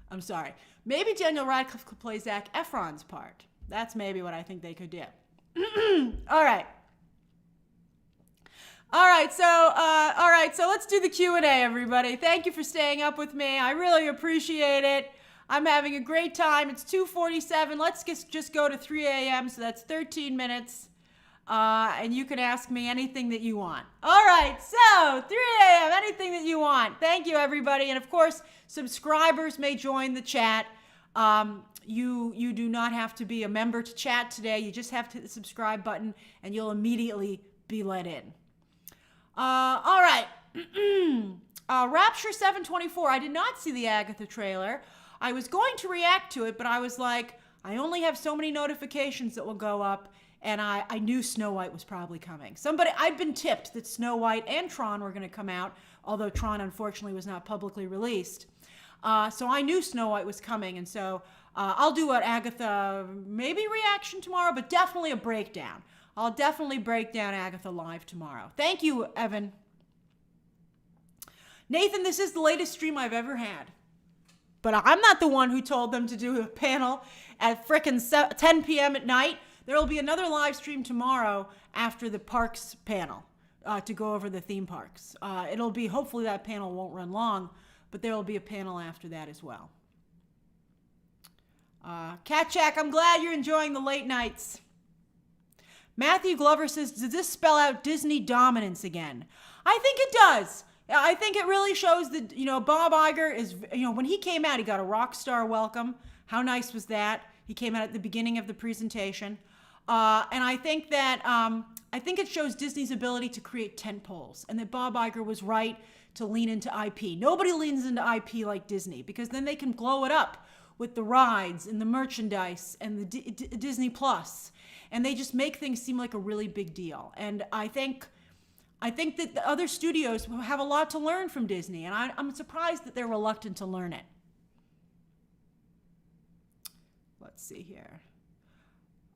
[SPEAKER 1] I'm sorry. Maybe Daniel Radcliffe could play Zac Efron's part. That's maybe what I think they could do. All right. All right, so let's do the Q&A, everybody. Thank you for staying up with me. I really appreciate it. I'm having a great time. It's 2:47. Let's just go to 3 a.m., so that's 13 minutes. And you can ask me anything that you want. All right, so 3 a.m., anything that you want. Thank you, everybody. And, of course, subscribers may join the chat. You do not have to be a member to chat today. You just have to hit the subscribe button, and you'll immediately be let in. All right. Rapture 724. I did not see the Agatha trailer. I was going to react to it, but I was like, I only have so many notifications that will go up, and I knew Snow White was probably coming. I'd been tipped that Snow White and Tron were going to come out, although Tron unfortunately was not publicly released. So I knew Snow White was coming, and so I'll do an Agatha maybe reaction tomorrow, but definitely a breakdown. I'll definitely break down Agatha live tomorrow. Thank you, Evan. Nathan, this is the latest stream I've ever had. But I'm not the one who told them to do a panel at frickin' 10 p.m. at night. There will be another live stream tomorrow after the parks panel to go over the theme parks. It'll be, hopefully that panel won't run long, but there will be a panel after that as well. Cat Jack, I'm glad you're enjoying the late nights. Matthew Glover says, does this spell out Disney dominance again? I think it does. I think it really shows that, Bob Iger is, when he came out, he got a rock star welcome. How nice was that? He came out at the beginning of the presentation. And I think that, I think it shows Disney's ability to create tentpoles, and that Bob Iger was right to lean into IP. Nobody leans into IP like Disney, because then they can blow it up with the rides and the merchandise and the Disney Plus. And they just make things seem like a really big deal. And I think that the other studios have a lot to learn from Disney, and I'm surprised that they're reluctant to learn it. Let's see here.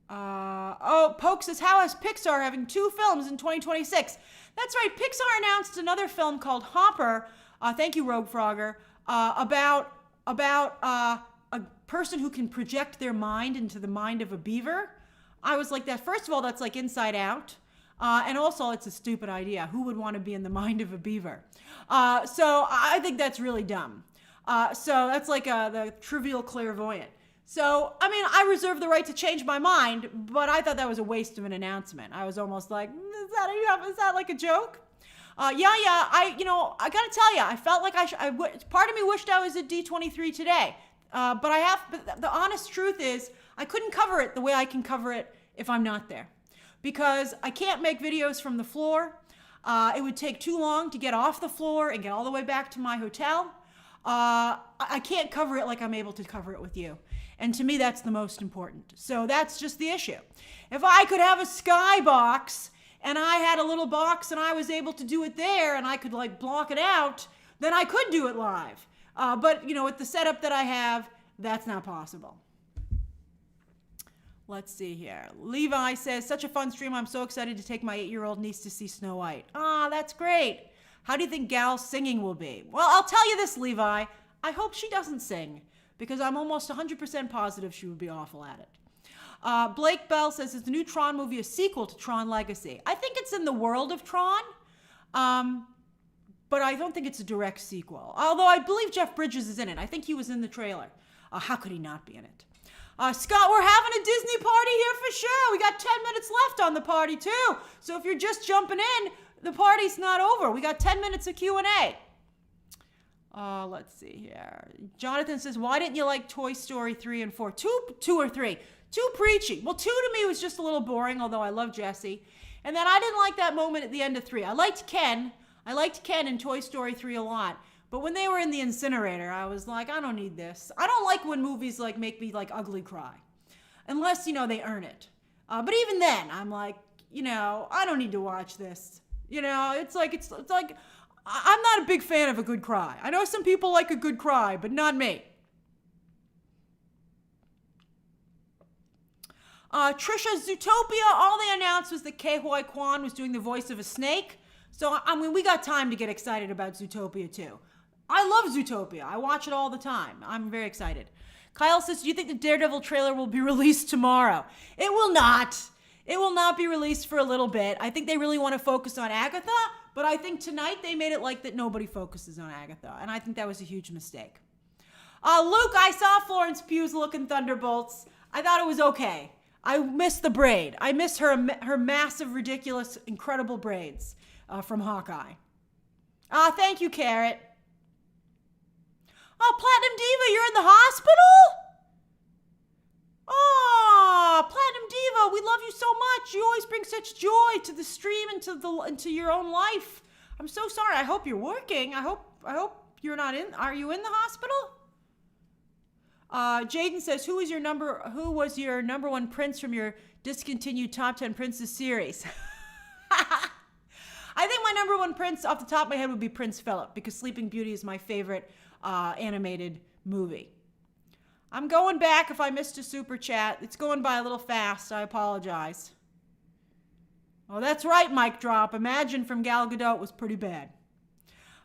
[SPEAKER 1] Poke says, how is Pixar having 2 films in 2026? That's right. Pixar announced another film called Hopper. Thank you, Rogue Frogger. About a person who can project their mind into the mind of a beaver. I was like that. First of all, that's like Inside Out. And also, it's a stupid idea. Who would want to be in the mind of a beaver? So I think that's really dumb. So that's like the trivial clairvoyant. So, I mean, I reserve the right to change my mind, but I thought that was a waste of an announcement. I was almost like, is that like a joke? I got to tell you, I felt like part of me wished I was at D23 today. But the honest truth is, I couldn't cover it the way I can cover it if I'm not there. Because I can't make videos from the floor. It would take too long to get off the floor and get all the way back to my hotel. I can't cover it like I'm able to cover it with you. And to me, that's the most important. So that's just the issue. If I could have a skybox and I had a little box and I was able to do it there and I could like block it out, then I could do it live. But with the setup that I have, that's not possible. Let's see here. Levi says, such a fun stream. I'm so excited to take my 8-year-old niece to see Snow White. That's great. How do you think Gal's singing will be? Well, I'll tell you this, Levi. I hope she doesn't sing, because I'm almost 100% positive she would be awful at it. Blake Bell says, is the new Tron movie a sequel to Tron Legacy? I think it's in the world of Tron. but I don't think it's a direct sequel. Although I believe Jeff Bridges is in it. I think he was in the trailer. How could he not be in it? Scott, we're having a Disney party here for sure. We got 10 minutes left on the party too. So if you're just jumping in, the party's not over. We got 10 minutes of Q&A. Let's see here. Jonathan says, why didn't you like Toy Story 3 and 4? Two or 3. Too preachy. Well, 2 to me was just a little boring, although I love Jessie. And then I didn't like that moment at the end of 3. I liked Ken. I liked Ken in Toy Story 3 a lot. But when they were in the incinerator, I was like, I don't need this. I don't like when movies like make me like ugly cry. Unless, they earn it. But even then, I'm like, I don't need to watch this. It's like I'm not a big fan of a good cry. I know some people like a good cry, but not me. Trisha, Zootopia, all they announced was that Ke Huy Quan was doing the voice of a snake. So, we got time to get excited about Zootopia too. I love Zootopia. I watch it all the time. I'm very excited. Kyle says, do you think the Daredevil trailer will be released tomorrow? It will not. It will not be released for a little bit. I think they really want to focus on Agatha, but I think tonight they made it like that nobody focuses on Agatha, and I think that was a huge mistake. Luke, I saw Florence Pugh's look in Thunderbolts. I thought it was okay. I miss the braid. I miss her massive, ridiculous, incredible braids from Hawkeye. Thank you, Carrot. Oh, Platinum Diva, you're in the hospital? Oh, Platinum Diva, we love you so much. You always bring such joy to the stream and into your own life. I'm so sorry. I hope you're working. I hope you're not in. Are you in the hospital? Jaden says, who was your number one prince from your discontinued top 10 princes series? I think my number one prince off the top of my head would be Prince Philip, because Sleeping Beauty is my favorite animated movie. I'm going back if I missed a super chat. It's going by a little fast. I apologize. Oh, that's right, mic drop. Imagine from Gal Gadot was pretty bad.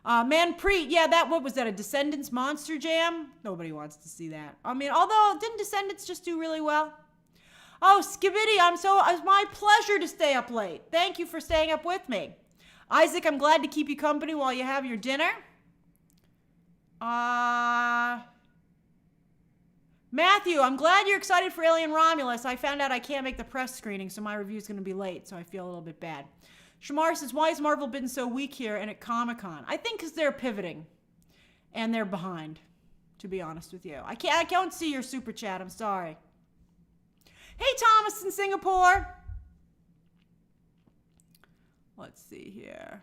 [SPEAKER 1] Manpreet, yeah, what was that, a Descendants Monster Jam? Nobody wants to see that. Although, didn't Descendants just do really well? Oh, Skibidi, it's my pleasure to stay up late. Thank you for staying up with me. Isaac, I'm glad to keep you company while you have your dinner. Matthew, I'm glad you're excited for Alien Romulus. I found out I can't make the press screening, so my review is going to be late, so I feel a little bit bad. Shamar says, why has Marvel been so weak here and at Comic-Con? I think because they're pivoting, and they're behind, to be honest with you. I can't see your super chat. I'm sorry. Hey, Thomas in Singapore. Let's see here.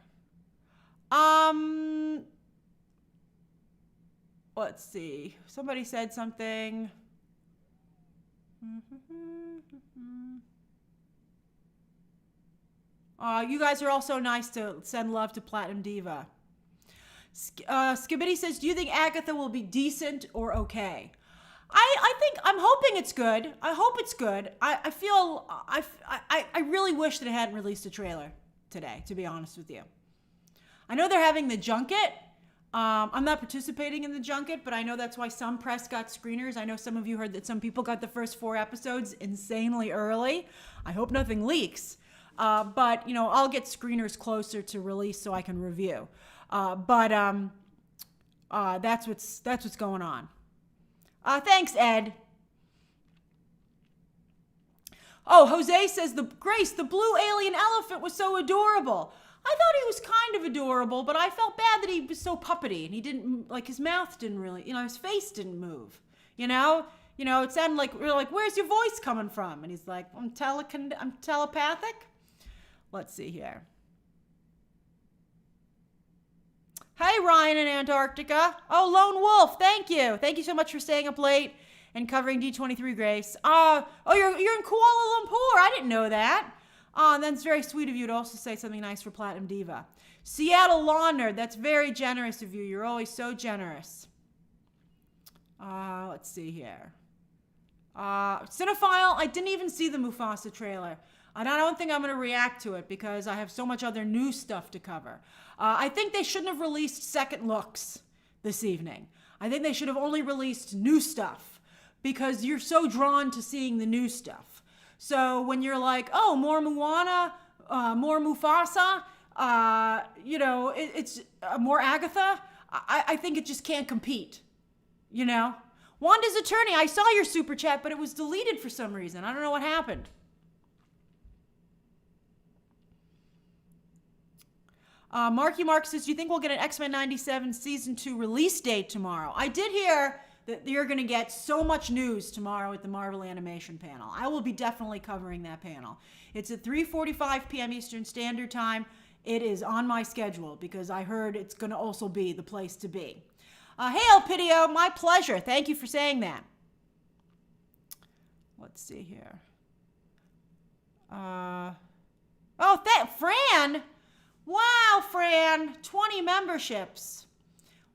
[SPEAKER 1] Let's see. Somebody said something. You guys are also nice to send love to Platinum Diva. Skibidi says, do you think Agatha will be decent or okay? I'm hoping it's good. I hope it's good. I really wish that it hadn't released a trailer today, to be honest with you. I know they're having the junket. I'm not participating in the junket, but I know that's why some press got screeners. I know some of you heard that some people got the first 4 episodes insanely early. I hope nothing leaks. But I'll get screeners closer to release so I can review. That's what's going on. Thanks, Ed. Oh, Jose says, Grace, the blue alien elephant was so adorable. I thought he was kind of adorable, but I felt bad that he was so puppety and he didn't, his mouth didn't really, his face didn't move, it sounded like, we were like, where's your voice coming from? And he's like, I'm telepathic. Let's see here. Hey, Ryan in Antarctica. Oh, Lone Wolf, thank you. Thank you so much for staying up late and covering D23, Grace. You're in Kuala Lumpur. I didn't know that. And that's very sweet of you to also say something nice for Platinum Diva. Seattle Lawn Nerd, that's very generous of you. You're always so generous. Let's see here. Cinephile, I didn't even see the Mufasa trailer. And I don't think I'm going to react to it because I have so much other new stuff to cover. I think they shouldn't have released second looks this evening. I think they should have only released new stuff because you're so drawn to seeing the new stuff. So when you're like, oh, more Moana, more Mufasa, It's more Agatha. I think it just can't compete, you know? Wanda's attorney, I saw your super chat, but it was deleted for some reason. I don't know what happened. Marky Mark says, do you think we'll get an X-Men 97 Season 2 release date tomorrow? I did hear that you're going to get so much news tomorrow at the Marvel Animation panel. I will be definitely covering that panel. It's at 3:45 p.m. Eastern Standard Time. It is on my schedule because I heard it's going to also be the place to be. Hey, Elpidio, my pleasure. Thank you for saying that. Let's see here. Fran! Wow, Fran, 20 memberships.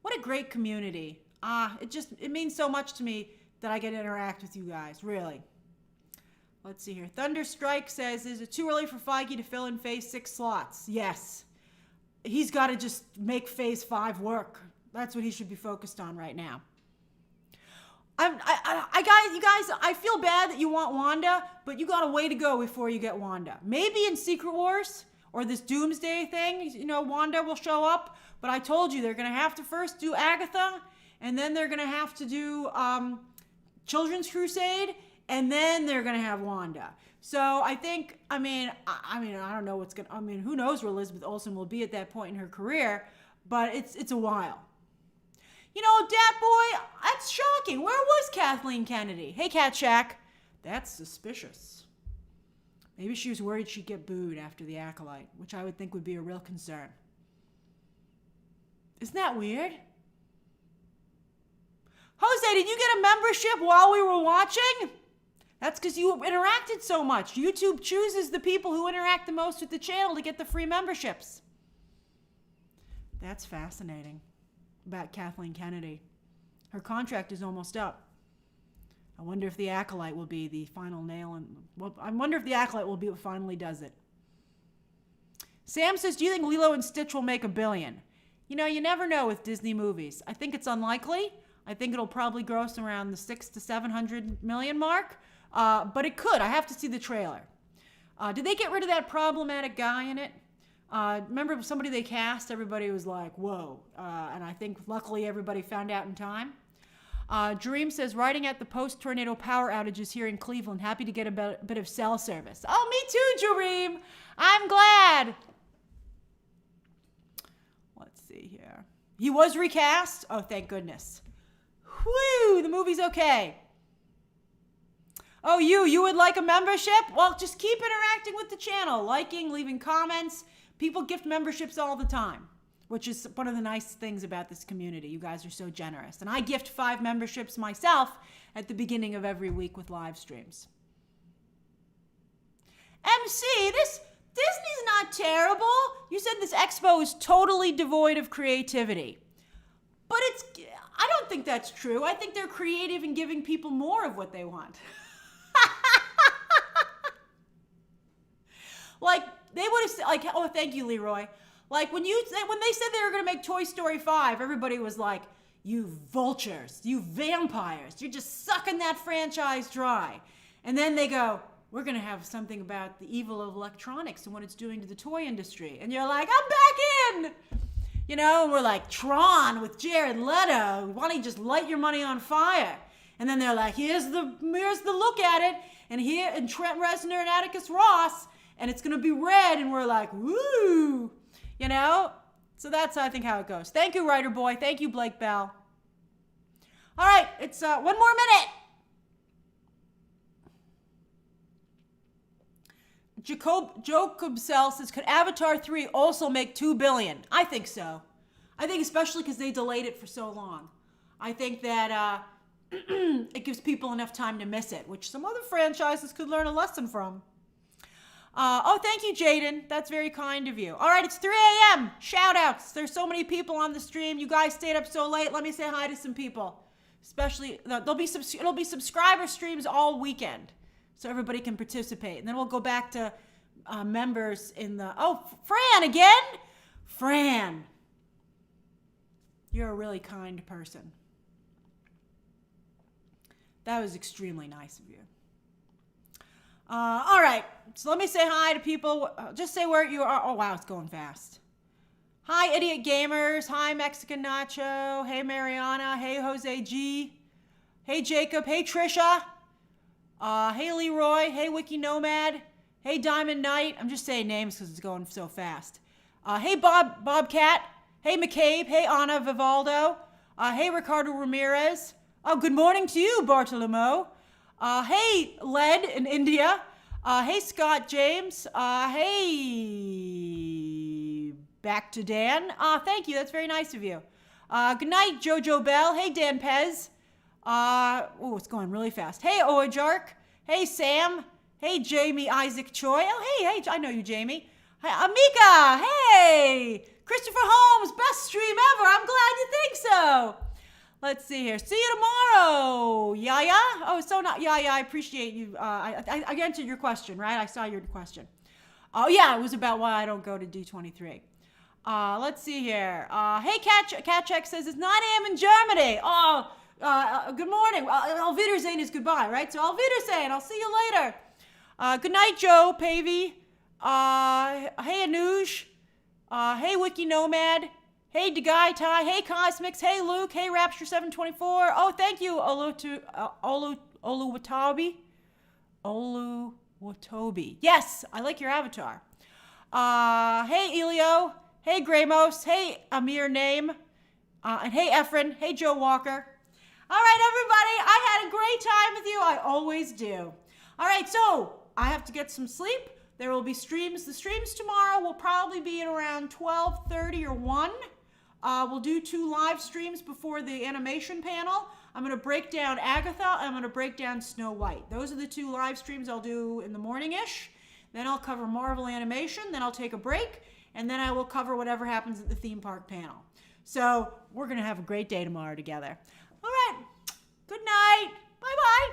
[SPEAKER 1] What a great community. It means so much to me that I get to interact with you guys, really. Let's see here. Thunderstrike says, is it too early for Feige to fill in Phase 6 slots? Yes. He's got to just make Phase 5 work. That's what he should be focused on right now. You guys, I feel bad that you want Wanda, but you got a way to go before you get Wanda. Maybe in Secret Wars or this Doomsday thing, Wanda will show up. But I told you they're going to have to first do Agatha, and then they're going to have to do Children's Crusade, and then they're going to have Wanda. So I think, I don't know who knows where Elizabeth Olsen will be at that point in her career, but it's a while. Dat boy, that's shocking. Where was Kathleen Kennedy? Hey, Cat Shack. That's suspicious. Maybe she was worried she'd get booed after the Acolyte, which I would think would be a real concern. Isn't that weird? Jose, did you get a membership while we were watching? That's because you interacted so much. YouTube chooses the people who interact the most with the channel to get the free memberships. That's fascinating about Kathleen Kennedy. Her contract is almost up. I wonder if the Acolyte will be the final nail I wonder if the Acolyte will be what finally does it. Sam says, do you think Lilo and Stitch will make $1 billion? You never know with Disney movies. I think it's unlikely. I think it'll probably gross around the 600 to 700 million mark. But it could. I have to see the trailer. Did they get rid of that problematic guy in it? Remember somebody they cast? Everybody was like, whoa. And I think luckily everybody found out in time. Dream says, riding at the post-tornado power outages here in Cleveland. Happy to get a bit of cell service. Oh, me too, Dream. I'm glad. Let's see here. He was recast? Oh, thank goodness. Whew, the movie's okay. Oh, you would like a membership? Well, just keep interacting with the channel, liking, leaving comments. People gift memberships all the time, which is one of the nice things about this community. You guys are so generous. And I gift 5 memberships myself at the beginning of every week with live streams. MC, Disney's not terrible. You said this expo is totally devoid of creativity. But I don't think that's true. I think they're creative in giving people more of what they want. They would have said, oh, thank you, Leroy. When they said they were going to make Toy Story 5, everybody was like, you vultures, you vampires, you're just sucking that franchise dry. And then they go, we're going to have something about the evil of electronics and what it's doing to the toy industry. And you're like, I'm back in. And we're like, Tron with Jared Leto. Why don't you just light your money on fire? And then they're like, here's the look at it. And Trent Reznor and Atticus Ross. And it's going to be red. And we're like, woo. So that's, I think, how it goes. Thank you, Writer Boy. Thank you, Blake Bell. All right. It's 1 more minute. Jacob Cell says, could Avatar 3 also make $2 billion? I think so. I think especially because they delayed it for so long. I think that it gives people enough time to miss it, which some other franchises could learn a lesson from. Thank you, Jaden. That's very kind of you. All right, it's 3 a.m. Shout outs. There's so many people on the stream. You guys stayed up so late. Let me say hi to some people. Especially, it'll be subscriber streams all weekend, so everybody can participate. And then we'll go back to members in the... Oh, Fran again? Fran. You're a really kind person. That was extremely nice of you. All right. So let me say hi to people. Just say where you are. Oh, wow, it's going fast. Hi, Idiot Gamers. Hi, Mexican Nacho. Hey, Mariana. Hey, Jose G. Hey, Jacob. Hey, Trisha. Hey, Leroy. Hey, Wiki Nomad. Hey, Diamond Knight. I'm just saying names because it's going so fast. Hey, Bobcat. Hey, McCabe. Hey, Ana Vivaldo. Hey, Ricardo Ramirez. Oh, good morning to you, Bartolomeo. Hey, Led in India. Hey, Scott James. Hey, back to Dan. Thank you. That's very nice of you. Good night, Jojo Bell. Hey, Dan Pez. Oh, it's going really fast. Hey, Oajark. Hey, Sam. Hey, Jamie Isaac Choi. Oh, hey, I know you, Jamie. Hey, Amika. Hey, Christopher Holmes. Best stream ever. I'm glad you think so. Let's see here. See you tomorrow, Yaya. Oh, so not Yaya. I appreciate you. I answered your question, right? I saw your question. Oh yeah, it was about why I don't go to D23. Let's see here. Hey, Catcheck says it's 9 a.m. in Germany. Oh, good morning. Auf Wiedersehen is goodbye, right? So Auf Wiedersehen. I'll see you later. Good night, Joe Pavey. Hey, Anuj. Hey, Wiki Nomad. Hey, Degai Tai. Hey, Cosmics. Hey, Luke. Hey, Rapture724. Oh, thank you, Oluwatobi. Oluwatobi. Yes, I like your avatar. Hey, Elio. Hey, Gramos. Hey, Amir Name. And hey, Efren. Hey, Joe Walker. All right, everybody. I had a great time with you. I always do. All right, so I have to get some sleep. There will be streams. The streams tomorrow will probably be at around 12:30 or 1. We'll do 2 live streams before the animation panel. I'm going to break down Agatha. I'm going to break down Snow White. Those are the 2 live streams I'll do in the morning-ish. Then I'll cover Marvel animation. Then I'll take a break. And then I will cover whatever happens at the theme park panel. So we're going to have a great day tomorrow together. All right. Good night. Bye-bye.